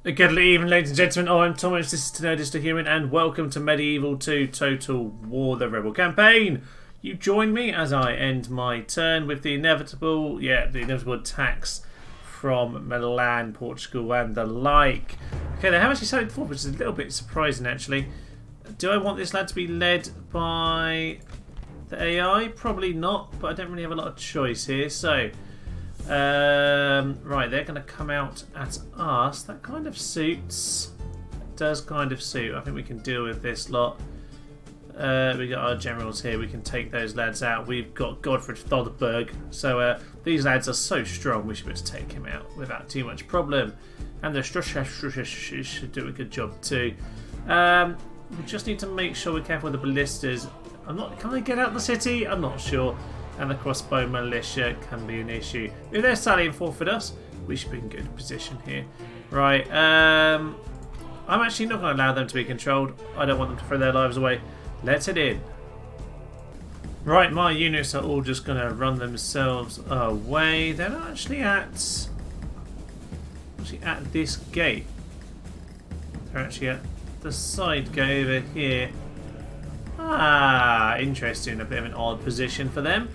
Good evening, ladies and gentlemen. I'm Thomas, this is To Know This to Human, and welcome to Medieval 2 Total War, the Rebel Campaign. You join me as I end my turn with the inevitable attacks from Milan, Portugal, and the like. Okay, they have actually started before, which is a little bit surprising, actually. Do I want this lad to be led by the AI? Probably not, but I don't really have a lot of choice here, so... right, they're going to come out at us. That kind of suits. It does kind of suit. I think we can deal with this lot. We got our generals here. We can take those lads out. We've got Godfrey Thorberg. So these lads are so strong. We should be able to take him out without too much problem. And the Strush should do a good job too. We just need to make sure we're careful with the ballistas. Can they get out of the city? I'm not sure. And the crossbow militia can be an issue. If they're sallying forth with us, we should be in good position here. Right, I'm actually not going to allow them to be controlled. I don't want them to throw their lives away. Let's head in. Right, my units are all just going to run themselves away. They're not actually at this gate. They're actually at the side gate over here. Ah, interesting. A bit of an odd position for them.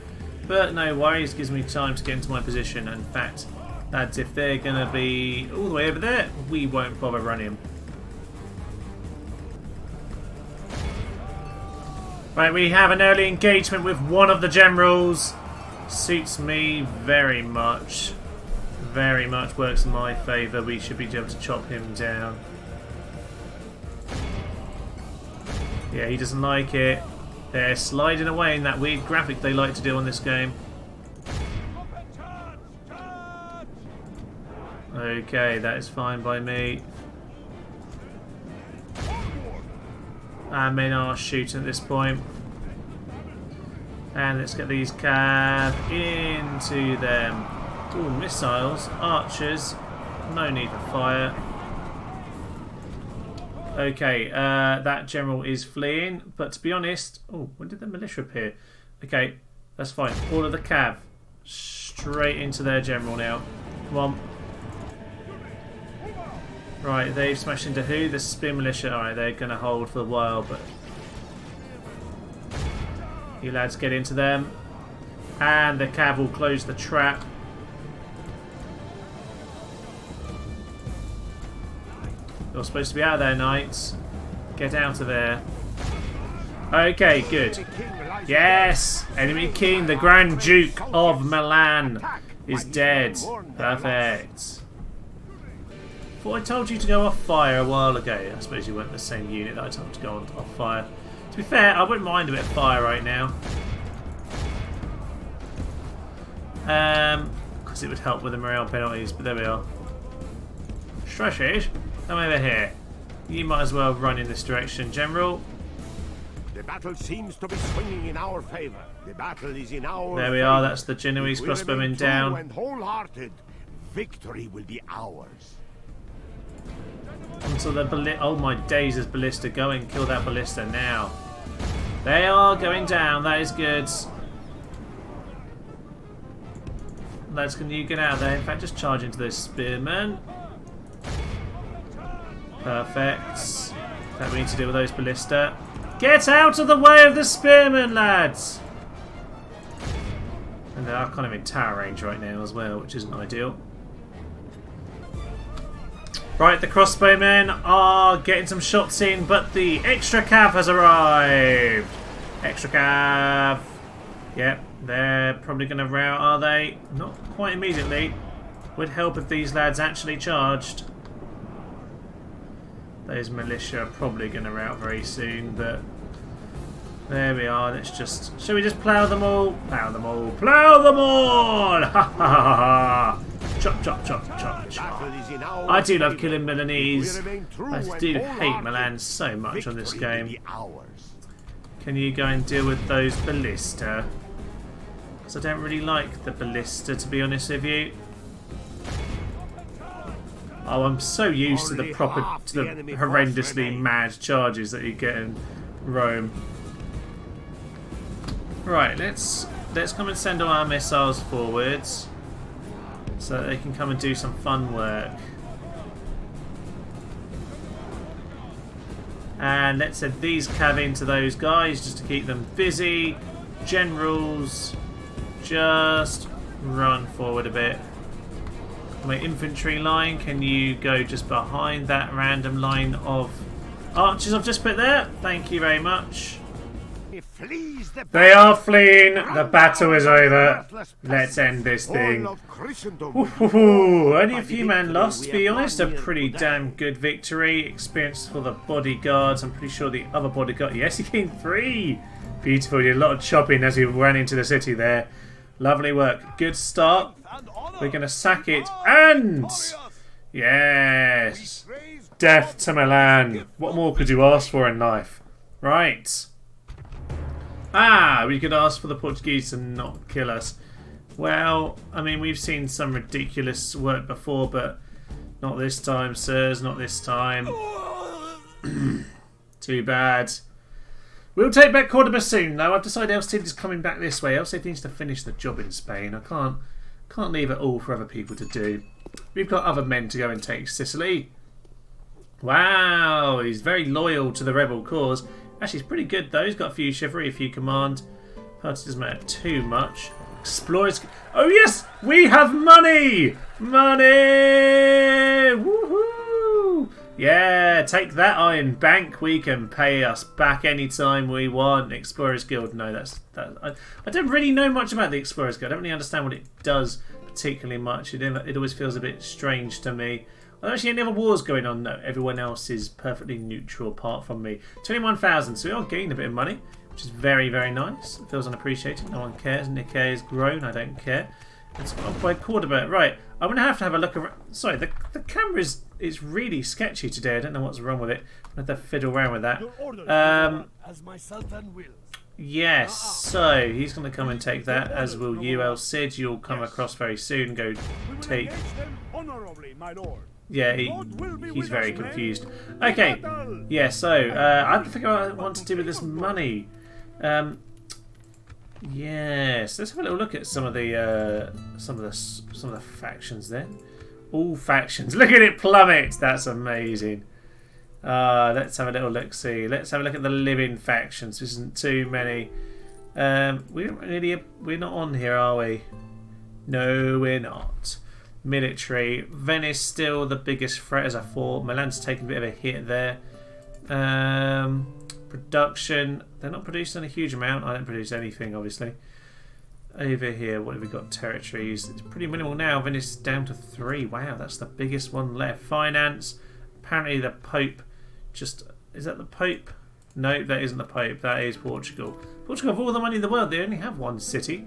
But no worries, gives me time to get into my position. In fact, lads, if they're going to be all the way over there, we won't bother running. Right, we have an early engagement with one of the generals. Suits me very much. Very much works in my favour. We should be able to chop him down. Yeah, he doesn't like it. They're sliding away in that weird graphic they like to do on this game. Okay, that is fine by me. Our men are shooting at this point. And let's get these cav into them. Ooh, missiles, archers. No need for fire. Okay, that general is fleeing, but to be honest... Oh, when did the militia appear? Okay, that's fine. All of the cav straight into their general now. Come on. Right, they've smashed into who? The spear militia. Alright, they're going to hold for a while, but... You lads get into them. And the cav will close the trap. You're supposed to be out there, knights. Get out of there. Okay, good. Yes! Enemy king, the Grand Duke of Milan, is dead. Perfect. Thought I told you to go off fire a while ago. I suppose you weren't the same unit that I told to go off fire. To be fair, I wouldn't mind a bit of fire right now. Because it would help with the morale penalties, but there we are. Strashish. Come over here. You might as well run in this direction, General. The battle seems to be swinging in our favor. The battle is in our There we are. That's the Genoese crossbowmen down. And wholehearted, victory will be ours. Until the oh my days, is ballista. Go and kill that ballista now. They are going down. That is good. Lads, can you get out of there? In fact, just charge into those spearmen. Perfect. That we need to deal with those ballista. Get out of the way of the spearmen, lads! And they are kind of in tower range right now as well, which isn't ideal. Right, the crossbowmen are getting some shots in, but the extra cav has arrived. Extra cav. Yep, they're probably going to rout, are they? Not quite immediately. Would help if these lads actually charged. Those militia are probably going to rout very soon, but there we are. Let's just... Shall we just plough them all? Plough them all. Plough them all! Ha ha ha ha! Chop, chop, chop, chop, chop. I do love killing Milanese. I do hate Milan so much on this game. Can you go and deal with those ballista? Because I don't really like the ballista, to be honest with you. Oh, I'm so used to the horrendously mad charges that you get in Rome. Right, let's come and send all our missiles forwards so that they can come and do some fun work. And let's send these cav into those guys just to keep them busy. Generals, just run forward a bit. My infantry line, can you go just behind that random line of archers I've just put there? Thank you very much. They are fleeing. The battle is over. Let's end this thing. Only a few men lost, to be honest. A pretty damn good victory. Experience for the bodyguards. I'm pretty sure the other bodyguard... Yes, he gained 3. Beautiful. He did a lot of chopping as he ran into the city there. Lovely work. Good start. We're going to sack it. And... Yes. Death to Milan. What more could you ask for in life? Right. We could ask for the Portuguese to not kill us. Well, I mean, we've seen some ridiculous work before, but not this time, sirs. Not this time. Too bad. We'll take back Cordoba soon, though. I've decided El Cid is coming back this way. El Cid needs to finish the job in Spain. I can't leave it all for other people to do. We've got other men to go and take Sicily. Wow, he's very loyal to the rebel cause. Actually, he's pretty good, though. He's got a few chivalry, a few command. Party doesn't matter too much. Explorers. Oh, yes! We have money! Money! Woohoo! Yeah, take that, Iron Bank. We can pay us back anytime we want. Explorers Guild. No, that's... I don't really know much about the Explorers Guild. I don't really understand what it does particularly much. It always feels a bit strange to me. Well, actually, any other wars going on? No, everyone else is perfectly neutral apart from me. 21,000, so we are getting a bit of money, which is very, very nice. It feels unappreciated. No one cares. Nikkei has grown. I don't care. It's up by Cordoba. Right, I'm going to have a look around. Sorry, the camera is really sketchy today. I don't know what's wrong with it. I'm going to have to fiddle around with that. Yes, so he's going to come and take that, as will you, El Cid. You'll come across very soon. Go take... Yeah, he's very confused. Okay, yeah, so I have to figure out what to do with this money. Yes, let's have a little look at some of the factions then. All factions. Look at it plummet. That's amazing. Let's have a little look. See, let's have a look at the living factions. There isn't too many. We're not on here, are we? No, we're not. Military. Venice still the biggest threat, as I thought. Milan's taken a bit of a hit there. Production. They're not producing a huge amount. I don't produce anything, obviously. Over here, what have we got? Territories. It's pretty minimal now. Venice is down to 3. Wow, that's the biggest one left. Finance. Apparently the Pope just... Is that the Pope? No, that isn't the Pope. That is Portugal. Portugal have all the money in the world. They only have one city.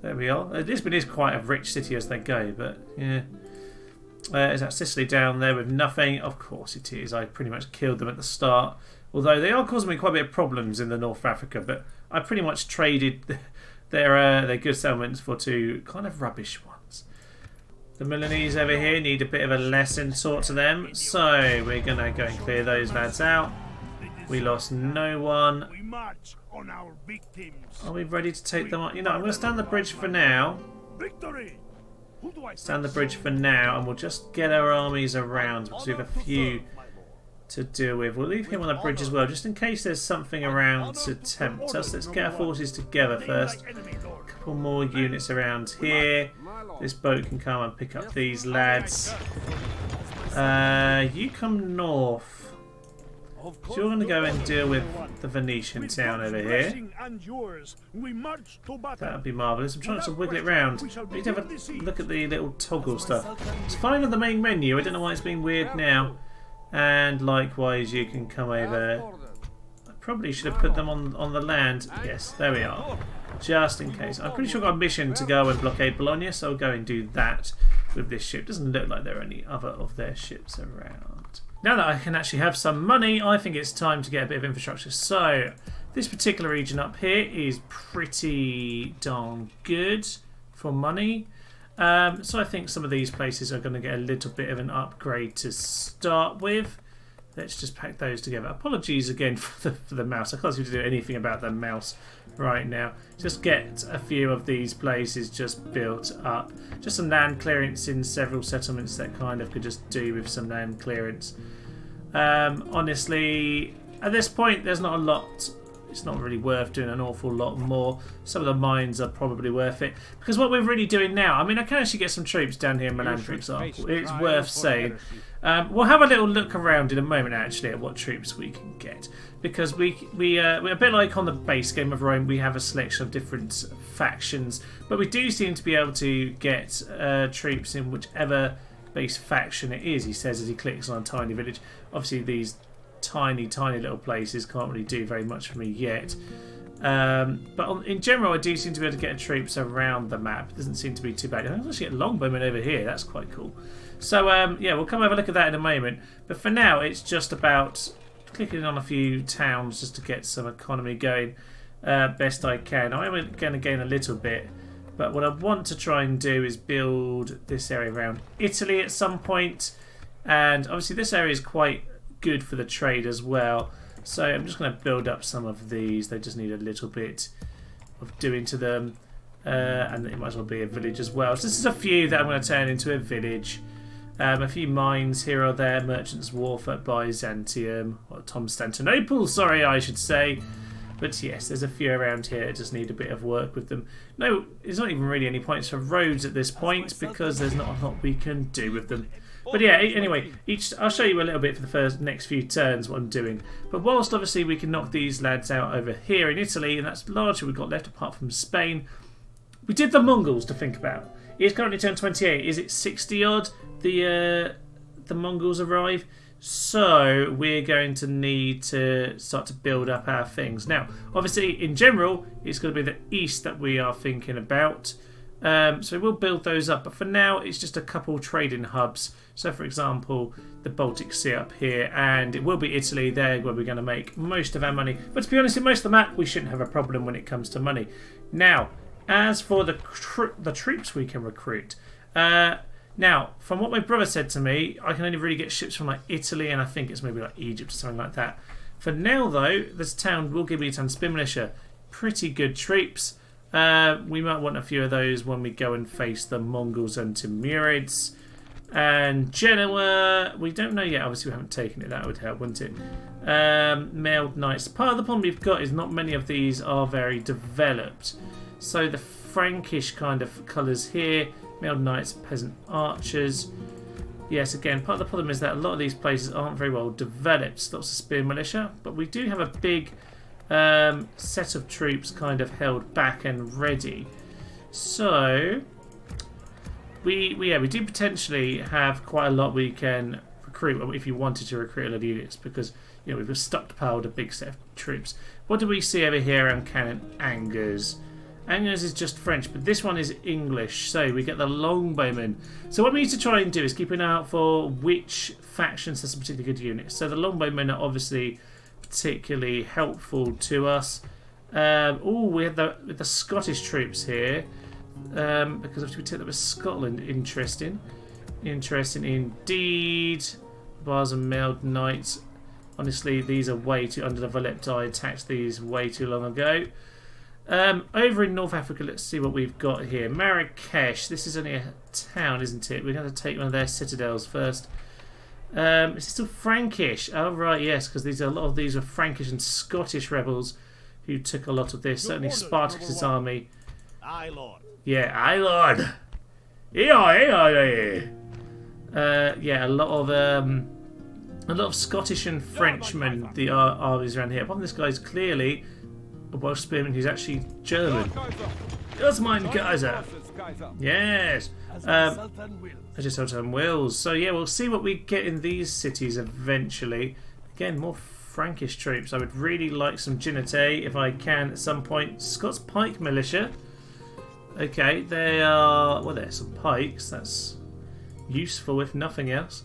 There we are. Lisbon is quite a rich city as they go, but yeah. Is that Sicily down there with nothing? Of course it is. I pretty much killed them at the start. Although they are causing me quite a bit of problems in the North Africa, but I pretty much traded their good settlements for 2 kind of rubbish ones. The Milanese over here need a bit of a lesson taught to them, so we're going to go and clear those lads out. We lost no one. Are we ready to take them on? You know, I'm going to stand the bridge for now. Stand the bridge for now, and we'll just get our armies around because we have a few to deal with. We'll leave him on the bridge as well, just in case there's something around to tempt us. Let's get our forces together first. A couple more units around here. This boat can come and pick up these lads. You come north. So you're going to go and deal with the Venetian town over here. That would be marvellous. I'm trying to wiggle it round. I need to have a look at the little toggle stuff. It's fine on the main menu. I don't know why it's being weird now. And likewise, you can come over. I probably should have put them on the land. Yes, there we are. Just in case. I'm pretty sure I've got a mission to go and blockade Bologna, so I'll go and do that with this ship. Doesn't look like there are any other of their ships around. Now that I can actually have some money, I think it's time to get a bit of infrastructure. So, this particular region up here is pretty darn good for money. So I think some of these places are going to get a little bit of an upgrade to start with. Let's just pack those together. Apologies again for the mouse. I can't seem to do anything about the mouse right now. Just get a few of these places just built up. Just some land clearance in several settlements that kind of could just do with some land clearance. Honestly, at this point, there's not a lot. It's not really worth doing an awful lot more. Some of the mines are probably worth it. Because what we're really doing now, I mean, I can actually get some troops down here in Milan, for example. It's worth saying. We'll have a little look around in a moment, actually, at what troops we can get. Because we're a bit like on the base game of Rome, we have a selection of different factions. But we do seem to be able to get troops in whichever base faction it is, he says as he clicks on a tiny village. Obviously, these tiny little places can't really do very much for me yet, but in general I do seem to be able to get troops around the map. It doesn't seem to be too bad. I can actually get longbowmen over here, that's quite cool. So yeah, we'll come have a look at that in a moment, but for now it's just about clicking on a few towns just to get some economy going best I can. I'm going to gain a little bit, but what I want to try and do is build this area around Italy at some point, and obviously this area is quite good for the trade as well, so I'm just going to build up some of these. They just need a little bit of doing to them, and it might as well be a village as well. So this is a few that I'm going to turn into a village. A few mines here or there, Merchants' Wharf at Byzantium, or Constantinople, sorry I should say. But yes, there's a few around here that just need a bit of work with them. No, there's not even really any points for roads at this point because there's not a lot we can do with them. But yeah, anyway, I'll show you a little bit for the next few turns what I'm doing. But whilst obviously we can knock these lads out over here in Italy, and that's largely we've got left apart from Spain, we did the Mongols to think about. It's currently turned 28. Is it 60 odd? The Mongols arrive. So we're going to need to start to build up our things. Now, obviously, in general, it's going to be the east that we are thinking about. So we'll build those up, but for now it's just a couple trading hubs. So for example, the Baltic Sea up here, and it will be Italy there where we're going to make most of our money. But to be honest, in most of the map we shouldn't have a problem when it comes to money. Now, as for the troops we can recruit, now from what my brother said to me, I can only really get ships from like Italy, and I think it's maybe like Egypt or something like that. For now though, this town will give me some spin militia, pretty good troops. We might want a few of those when we go and face the Mongols and Timurids. And Genoa, we don't know yet. Obviously, we haven't taken it. That would help, wouldn't it? Mailed Knights. Part of the problem we've got is not many of these are very developed. So the Frankish kind of colours here. Mailed Knights, Peasant Archers. Yes, again, part of the problem is that a lot of these places aren't very well developed. Lots of spear militia. But we do have a big set of troops kind of held back and ready. So we do potentially have quite a lot we can recruit if you wanted to recruit a lot of units, because you know we've stockpiled a big set of troops. What do we see over here around Cannon? Angers. Angers is just French, but this one is English, so we get the longbowmen. So what we need to try and do is keep an eye out for which factions have some particularly good units. So the longbowmen are obviously particularly helpful to us. Oh, we have the Scottish troops here, because obviously we take that with Scotland. Interesting indeed. Bars and Mailed Knights. Honestly, these are way too underdeveloped. I attacked these way too long ago. Over in North Africa, let's see what we've got here. Marrakesh. This is only a town, isn't it? We're going to take one of their citadels first. Is it still Frankish? Oh right, yes, because a lot of these are Frankish and Scottish rebels who took a lot of this. Certainly Spartacus' army. Aye, Lord. Yeah, aye, Lord. Yeah, a lot of Scottish and Frenchmen. The armies around here. One of this guy's clearly a Welsh spearman who's actually German. Das mein Kaiser. Yes. I just have some wills. So yeah, we'll see what we get in these cities eventually. Again, more Frankish troops. I would really like some Ginite if I can at some point. Scots Pike Militia. Okay, they are... well, there's some pikes. That's useful if nothing else.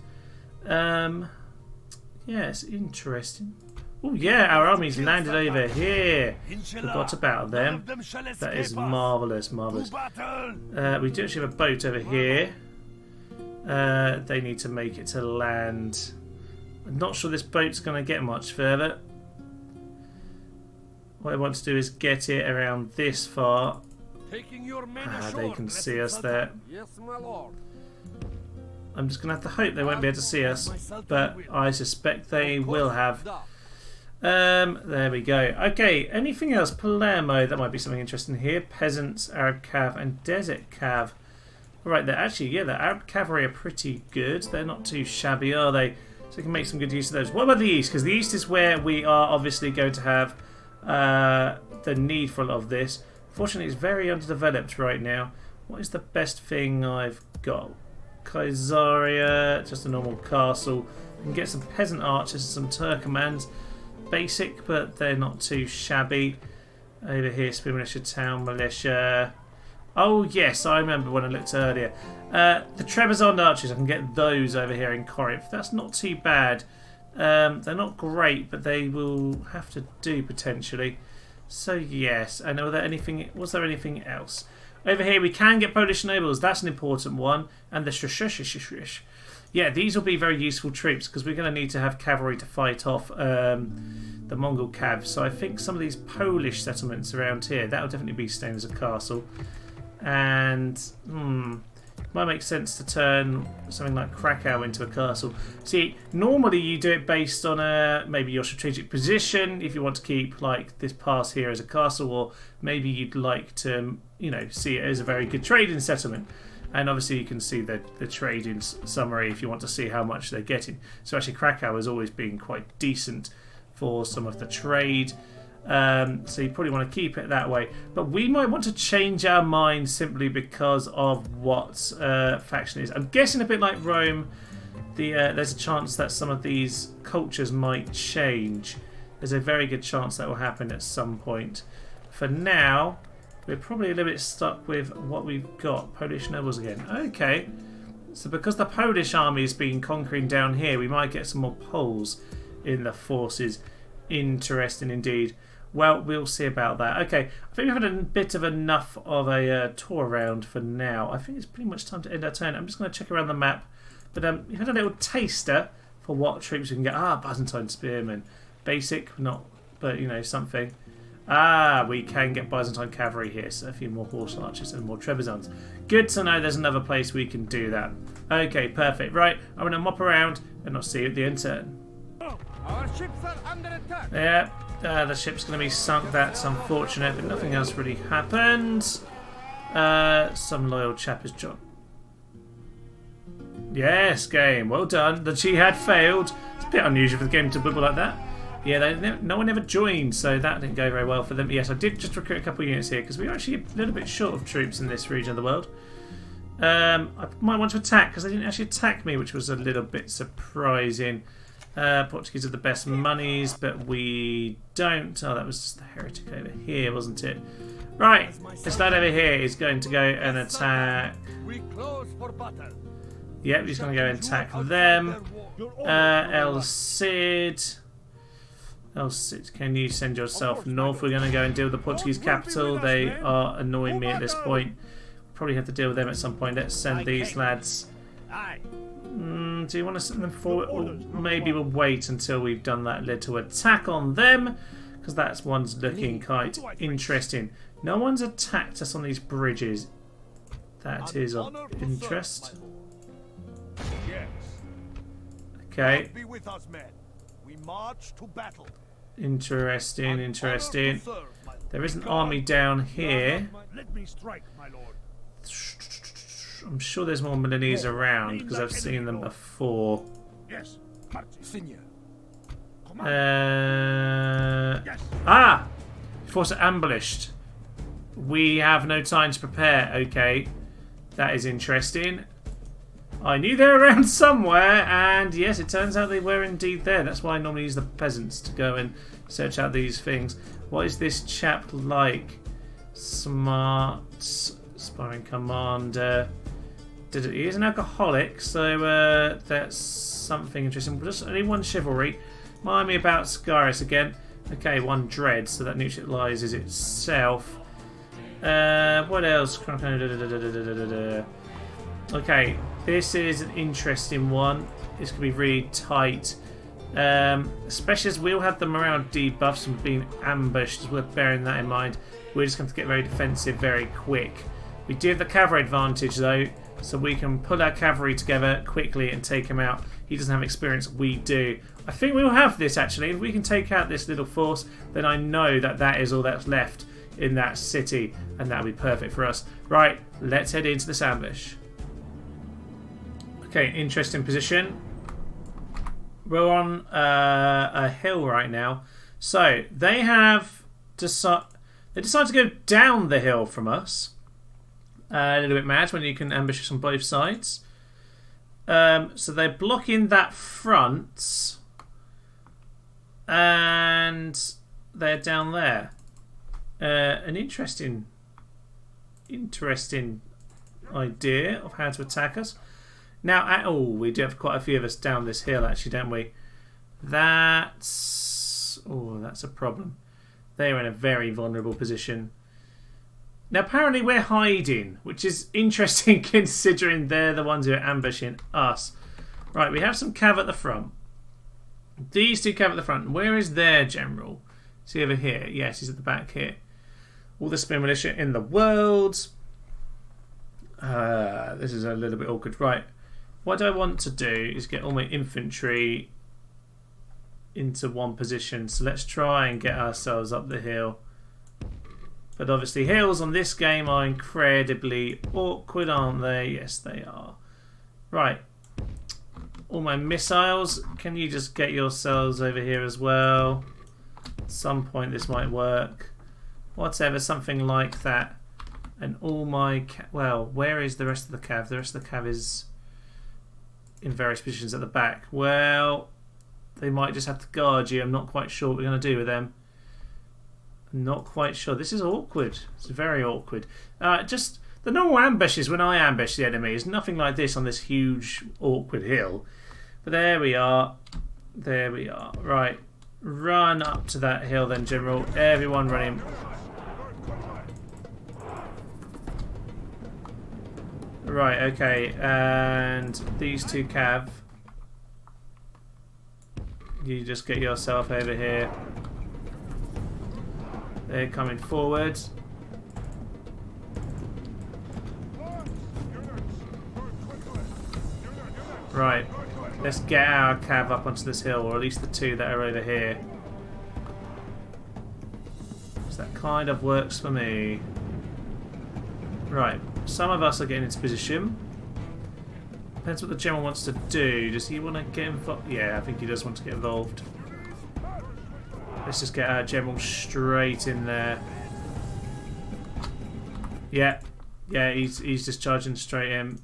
Yeah, it's interesting. Oh yeah, our army's landed over here. Forgot about them. That is marvellous, marvellous. We do actually have a boat over here. They need to make it to land. I'm not sure this boat's going to get much further. What I want to do is get it around this far. They can see us there. I'm just going to have to hope they won't be able to see us, but I suspect they will have. There we go. Okay, anything else? Palermo, that might be something interesting here. Peasants, Arab Cav, and Desert Cav. Right, they're actually, yeah, the Arab cavalry are pretty good. They're not too shabby, are they? So we can make some good use of those. What about the East? Because the East is where we are obviously going to have the need for a lot of this. Fortunately, it's very underdeveloped right now. What is the best thing I've got? Kaisaria, just a normal castle. We can get some peasant archers and some Turkomans. Basic, but they're not too shabby. Over here, Spear Militia, Town Militia. Oh yes, I remember when I looked earlier. The Trebizond archers, I can get those over here in Corinth. That's not too bad. They're not great, but they will have to do potentially. So yes, and was there anything else? Over here we can get Polish nobles, that's an important one. And the Shushush. Yeah, these will be very useful troops because we're going to need to have cavalry to fight off the Mongol Cavs. So I think some of these Polish settlements around here, that will definitely be staying as a castle. And might make sense to turn something like Krakow into a castle. See, normally you do it based on maybe your strategic position, if you want to keep like this pass here as a castle, or maybe you'd like to, you know, see it as a very good trading settlement. And obviously you can see the trading summary if you want to see how much they're getting. So actually Krakow has always been quite decent for some of the trade. So you probably want to keep it that way. But we might want to change our mind simply because of what faction is. I'm guessing a bit like Rome, there's a chance that some of these cultures might change. There's a very good chance that will happen at some point. For now, we're probably a little bit stuck with what we've got. Polish nobles again. Okay. So because the Polish army has been conquering down here, we might get some more Poles in the forces. Interesting indeed. Well, we'll see about that. Okay, I think we've had a bit of enough of a tour around for now. I think it's pretty much time to end our turn. I'm just going to check around the map. But we've had a little taster for what troops we can get. Byzantine Spearmen. Basic, not, but you know, something. We can get Byzantine cavalry here, so a few more horse archers and more Trebizonds. Good to know there's another place we can do that. Okay, perfect. Right, I'm going to mop around and I'll see you at the end turn. Our ships are under attack. Yeah, the ship's going to be sunk. That's unfortunate, but nothing else really happened. Some loyal chap has joined. Yes, game. Well done. The jihad failed. It's a bit unusual for the game to bubble like that. Yeah, no one ever joined, so that didn't go very well for them. Yes, I did just recruit a couple of units here because we were actually a little bit short of troops in this region of the world. I might want to attack because they didn't actually attack me, which was a little bit surprising. Portuguese are the best monies, but we don't. Oh, that was just the heretic over here, wasn't it? Right, this lad over here is going to go and attack. We close for battle. Yep, he's going to go and attack them. El Cid, can you send yourself north? We're going to go and deal with the Portuguese capital. They are annoying me at this point. Probably have to deal with them at some point. Let's send these lads. Do you want to send them forward? Or maybe we'll wait until we've done that little attack on them, because that one's looking quite interesting. No one's attacked us on these bridges. That is of interest. Okay. We march to battle. Interesting. There is an army down here. Let me strike, my lord. I'm sure there's more Milanese around because I've seen them before. Yes, Signor. Force are ambushed. We have no time to prepare. Okay, that is interesting. I knew they were around somewhere, and yes, it turns out they were indeed there. That's why I normally use the peasants to go and search out these things. What is this chap like? Smart, aspiring commander. He is an alcoholic, so that's something interesting. Just only one chivalry. Mind me about Scaris again. Okay, one dread, so that neutralizes itself. What else? Okay, this is an interesting one. This could be really tight. Especially as we'll have them around debuffs and being ambushed. It's worth bearing that in mind. We're just going to get very defensive very quick. We do have the cavalry advantage though, so we can pull our cavalry together quickly and take them out. He doesn't have experience. We do. I think we'll have this, actually. If we can take out this little force, then I know that that is all that's left in that city, and that'll be perfect for us. Right, let's head into this ambush. Okay, interesting position. We're on a hill right now. So, they have decided to go down the hill from us. A little bit mad when you can ambush us on both sides. So they're blocking that front, and they're down there. An interesting idea of how to attack us. Now, we do have quite a few of us down this hill, actually, don't we? That's a problem. They're in a very vulnerable position. Now, apparently we're hiding, which is interesting considering they're the ones who are ambushing us. Right, we have some cav at the front. These two cav at the front. Where is their general? Is he over here? Yes, he's at the back here. All the spear militia in the world. This is a little bit awkward. Right, what I want to do is get all my infantry into one position. So let's try and get ourselves up the hill. But obviously hills on this game are incredibly awkward, aren't they? Yes, they are. Right. All my missiles, can you just get yourselves over here as well? At some point this might work. Whatever, something like that. And all my... well, where is the rest of the cav? The rest of the cav is in various positions at the back. Well, they might just have to guard you. I'm not quite sure what we're going to do with them. Not quite sure. This is awkward. It's very awkward. Just the normal ambushes when I ambush the enemy is nothing like this on this huge awkward hill. But there we are. There we are. Right. Run up to that hill then, General. Everyone running. Right, okay. And these two cav. You just get yourself over here. They're coming forward. Right, let's get our cav up onto this hill, or at least the two that are over here. So that kind of works for me. Right, some of us are getting into position. Depends what the general wants to do. Does he want to get involved? Yeah, I think he does want to get involved. Let's just get our general straight in there. Yeah, he's just charging straight in.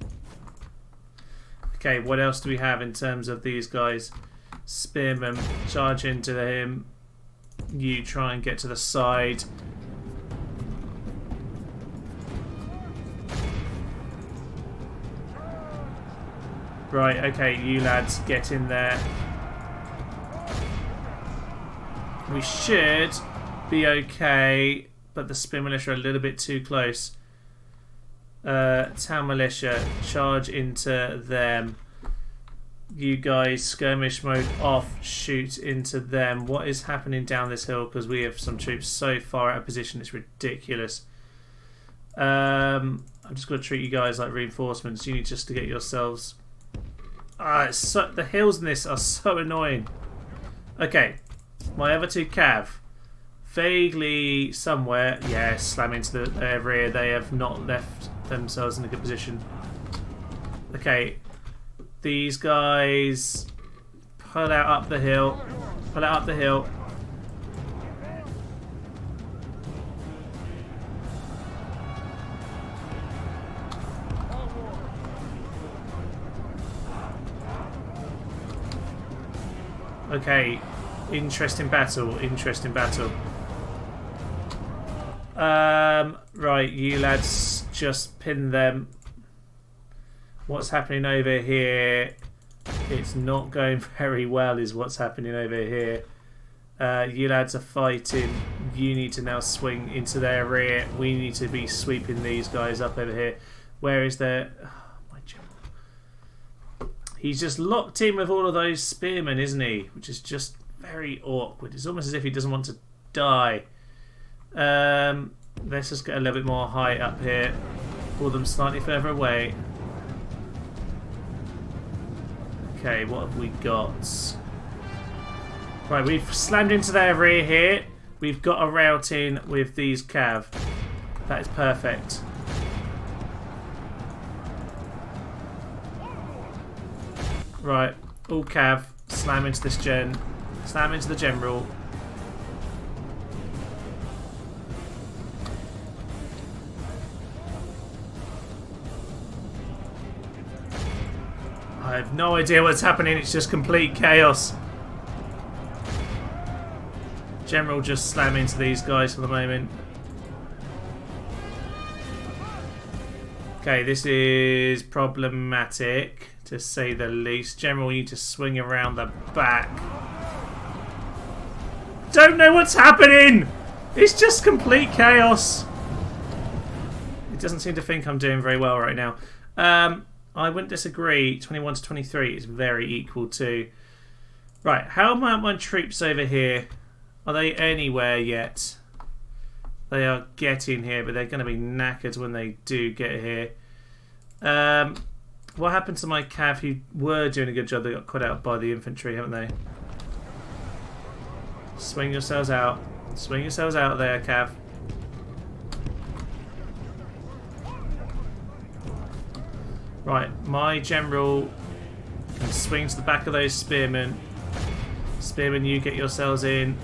Okay, what else do we have in terms of these guys? Spearmen, charge into him. You try and get to the side. Right, okay, you lads, get in there. We should be okay, but the spear militia are a little bit too close. Town militia, charge into them. You guys, skirmish mode off, shoot into them. What is happening down this hill? Because we have some troops so far out of position, it's ridiculous. I'm just going to treat you guys like reinforcements. You need just to get yourselves... the hills in this are so annoying. Okay. My other two cav, vaguely somewhere, yeah, slam into their rear. They have not left themselves in a good position. Okay, these guys pull out up the hill. Pull out up the hill. Okay. Interesting battle, interesting battle. Right, you lads just pin them. What's happening over here? It's not going very well is what's happening over here. You lads are fighting. You need to now swing into their rear. We need to be sweeping these guys up over here. Where is their... my general. He's just locked in with all of those spearmen, isn't he? Which is just... very awkward. It's almost as if he doesn't want to die. Let's just get a little bit more height up here. Pull them slightly further away. Okay, what have we got? Right, we've slammed into their rear here. We've got a route in with these cav. That is perfect. Right, all cav, slam into this gen. Slam into the general. I have no idea what's happening, it's just complete chaos. General just slam into these guys for the moment. Okay, this is problematic to say the least. General, you need to swing around the back. Don't know what's happening! It's just complete chaos. It doesn't seem to think I'm doing very well right now. I wouldn't disagree. 21 to 23 is very equal to... Right, how about my troops over here? Are they anywhere yet? They are getting here, but they're going to be knackered when they do get here. What happened to my cav who were doing a good job? They got cut out by the infantry, haven't they? Swing yourselves out. Swing yourselves out there, cav. Right, my general can swing to the back of those spearmen. Spearmen, you get yourselves in.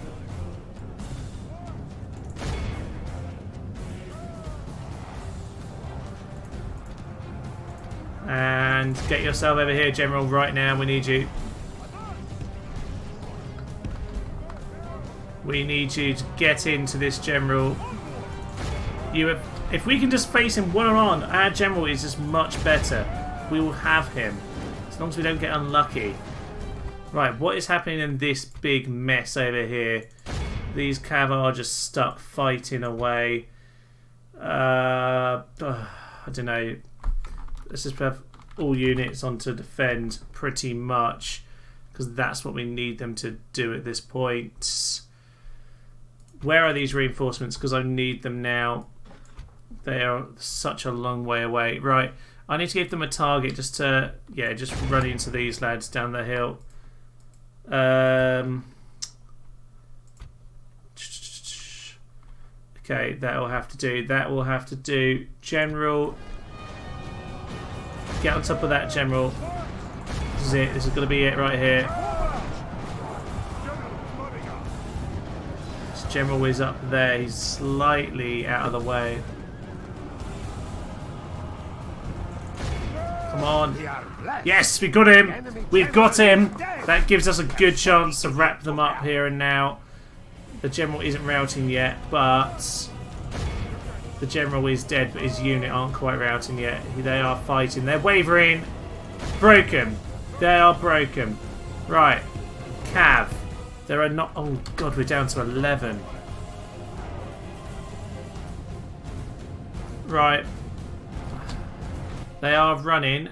And get yourself over here, General, right now. We need you. We need you to get into this General. You have, if we can just face him one-on-one, our General is just much better. We will have him. As long as we don't get unlucky. Right, what is happening in this big mess over here? These cav are just stuck fighting away. I don't know. Let's just have all units on to defend pretty much, because that's what we need them to do at this point. Where are these reinforcements? Because I need them now. They are such a long way away. Right, I need to give them a target just to, yeah, just run into these lads down the hill. Okay, that will have to do. That will have to do. General, get on top of that, General. This is it. This is going to be it right here. This General is up there. He's slightly out of the way. Come on. Yes, we got him. We've got him. That gives us a good chance to wrap them up here and now. The General isn't routing yet, but the General is dead, but his unit aren't quite routing yet. They are fighting. They're wavering. Broken. They are broken. Right. Cav. There are not... Oh, God, we're down to 11. Right. They are running.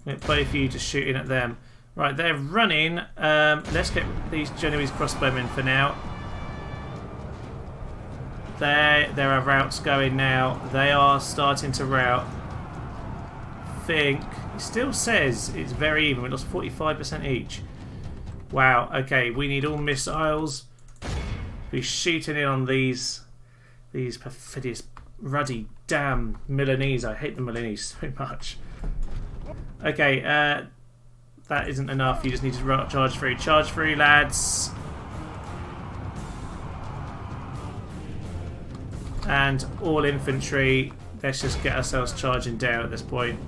Both of you just shooting at them. Right, they're running. Let's get these Genoese crossbowmen for now. There are routes going now. They are starting to route. Think. It still says it's very even. We lost 45% each. Wow, okay, we need all missiles. We're shooting in on these perfidious, ruddy, damn Milanese. I hate the Milanese so much. Okay, that isn't enough. You just need to charge through. Charge through, lads. And all infantry. Let's just get ourselves charging down at this point.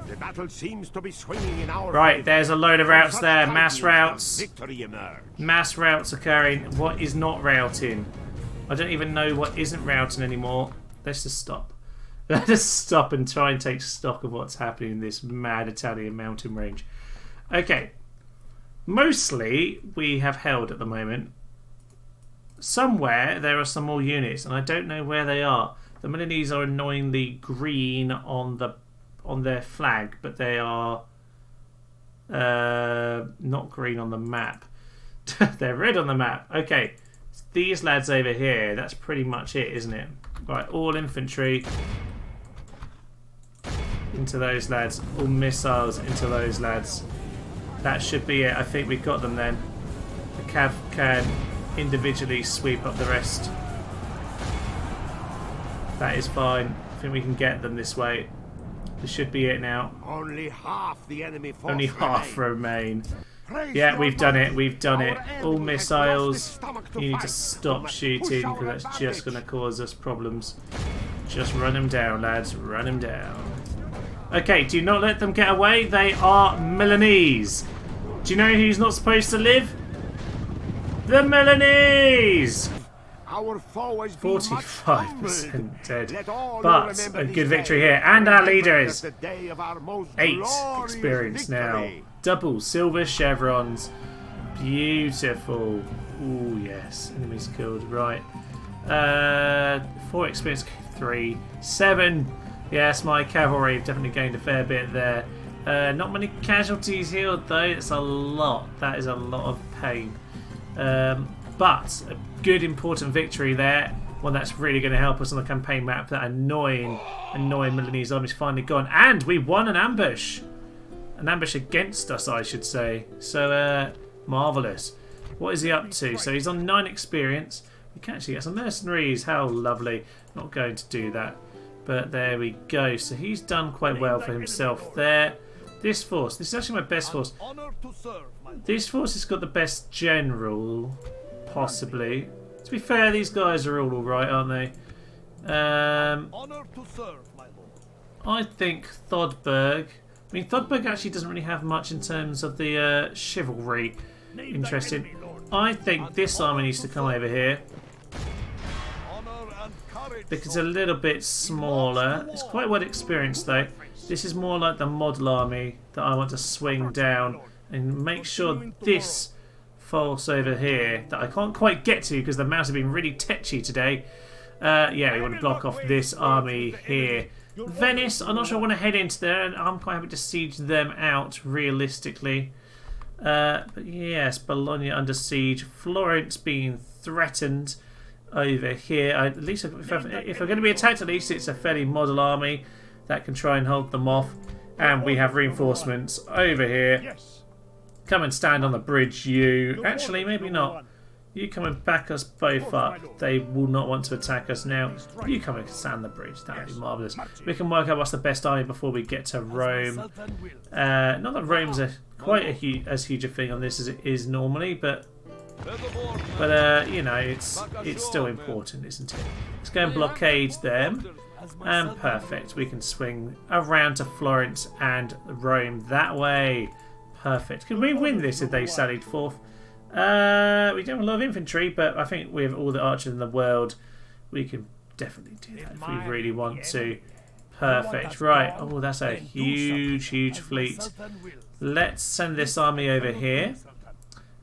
The battle seems to be swinging in our right, favor. there's a load of routes there. Mass routes. Victory emerged. Mass routes occurring. What is not routing? I don't even know what isn't routing anymore. Let's just stop. Let's just stop and try and take stock of what's happening in this mad Italian mountain range. Okay. Mostly we have held at the moment. Somewhere there are some more units, and I don't know where they are. The Milanese are annoyingly green on their flag, but they are not green on the map. They're red on the map. Okay. These lads over here, that's pretty much it, isn't it? Right, all infantry. into those lads. All missiles into those lads. That should be it. I think we've got them then. The cav can individually sweep up the rest. That is fine. I think we can get them this way. This should be it now. Only half the enemy force Only half remain. Praise Yeah, your we've done God. it. We've done it. Our All enemy has missiles. lost his stomach to You need to fight. stop Push shooting our because that's just going to advantage. cause us problems. Just run them down, lads. Run them down. Okay, do not let them get away. They are Milanese. Do you know who's not supposed to live? The Milanese! Our foe has been much 45% humbled. dead. Let all But remember a this good victory day. here. And our Remember leaders. that the day of our most 8 glorious experience now. victory. Double silver chevrons. Beautiful. Ooh, yes. Enemies killed. Right. 4 experience. 3. 7. Yes, my cavalry have definitely gained a fair bit there. Not many casualties healed though. It's a lot. That is a lot of pain. But a good important victory there. One that's really going to help us on the campaign map. That annoying Milanese army's finally gone. And we won an ambush. An ambush against us, I should say. So, marvellous. What is he up to? So he's on 9 experience. We can actually get some mercenaries. How lovely. Not going to do that. But there we go. So he's done quite well for himself there. This force. This is actually my best force. This force has got the best general, possibly. To be fair, these guys are all alright, aren't they? I think Thodberg. I mean, Thodberg actually doesn't really have much in terms of the chivalry. Interesting. I think this army needs to come over here. Because it's a little bit smaller. It's quite well experienced though. This is more like the model army that I want to swing down and make sure this force over here that I can't quite get to because the mouse have been really tetchy today. Yeah, we want to block off this army here. Venice, I'm not sure I want to head into there, and I'm quite happy to siege them out realistically. But yes, Bologna under siege. Florence being threatened over here. At least if we're going to be attacked, at least it's a fairly model army that can try and hold them off. And we have reinforcements over here. Come and stand on the bridge, you. Actually, maybe not. You come and back us both up. They will not want to attack us now. You come and stand on the bridge. That would be marvellous. We can work out what's the best army before we get to Rome. Not that Rome's quite as huge a thing on this as it is normally, but you know, it's still important, isn't it? Let's go and blockade them. And perfect. We can swing around to Florence and Rome that way. Perfect. Can we win this if they sallied forth? We don't have a lot of infantry, but I think with all the archers in the world, we can definitely do that if we really want to. Perfect. Right. Oh, that's a huge fleet. Let's send this army over here.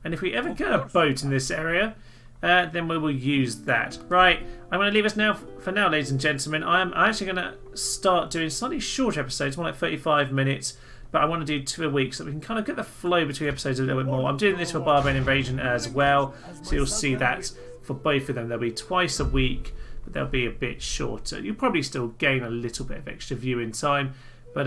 And if we ever get a boat in this area, then we will use that. Right, I'm going to leave us now for now, ladies and gentlemen. I'm actually going to start doing slightly shorter episodes, more like 35 minutes, but I want to do 2 a week so that we can kind of get the flow between episodes a little bit more. I'm doing this for Barbarian Invasion as well, so you'll see that for both of them. They'll be twice a week, but they'll be a bit shorter. You'll probably still gain a little bit of extra viewing time. But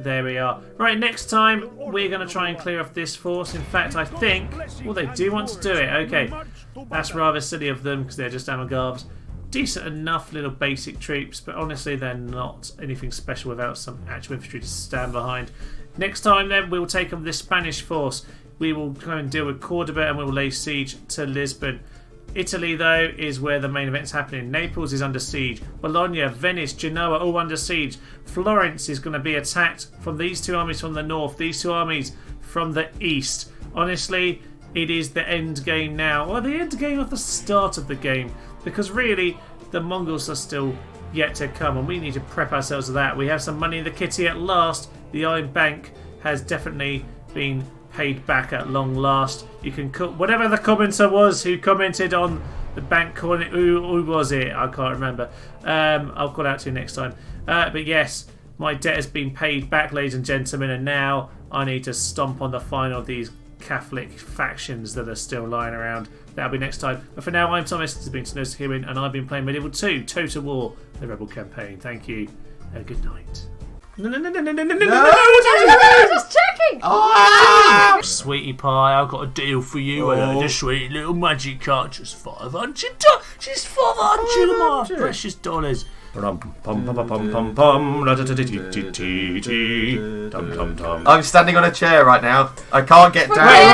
there we are. Right, next time we're going to try and clear off this force. In fact, I think... well, they do want to do it. Okay, that's rather silly of them because they're just Amagarbs. Decent enough little basic troops, but honestly they're not anything special without some actual infantry to stand behind. Next time then we'll take on the Spanish force. We will go and deal with Cordoba and we'll lay siege to Lisbon. Italy, though, is where the main event's happening. Naples is under siege. Bologna, Venice, Genoa, all under siege. Florence is going to be attacked from these 2 armies from the north, these 2 armies from the east. Honestly, it is the end game now. Or the end game of the start of the game. Because really, the Mongols are still yet to come, and we need to prep ourselves for that. We have some money in the kitty at last. The Iron Bank has definitely been paid back at long last. You can whatever the commenter was who commented on the bank calling it, who was it? I can't remember. I'll call out to you next time. But yes, my debt has been paid back, ladies and gentlemen, and now I need to stomp on the final of these Catholic factions that are still lying around. That'll be next time. But for now, I'm Thomas. This has been Snows Hearing, and I've been playing Medieval 2 Total War, the Rebel campaign. Thank you. Good night. No. Just checking. Oh, Sweetie pie, I've got a deal for you. I got a sweet little magic card, just $500. Just $500 of my precious dollars. I'm standing on a chair right now. I can't get down.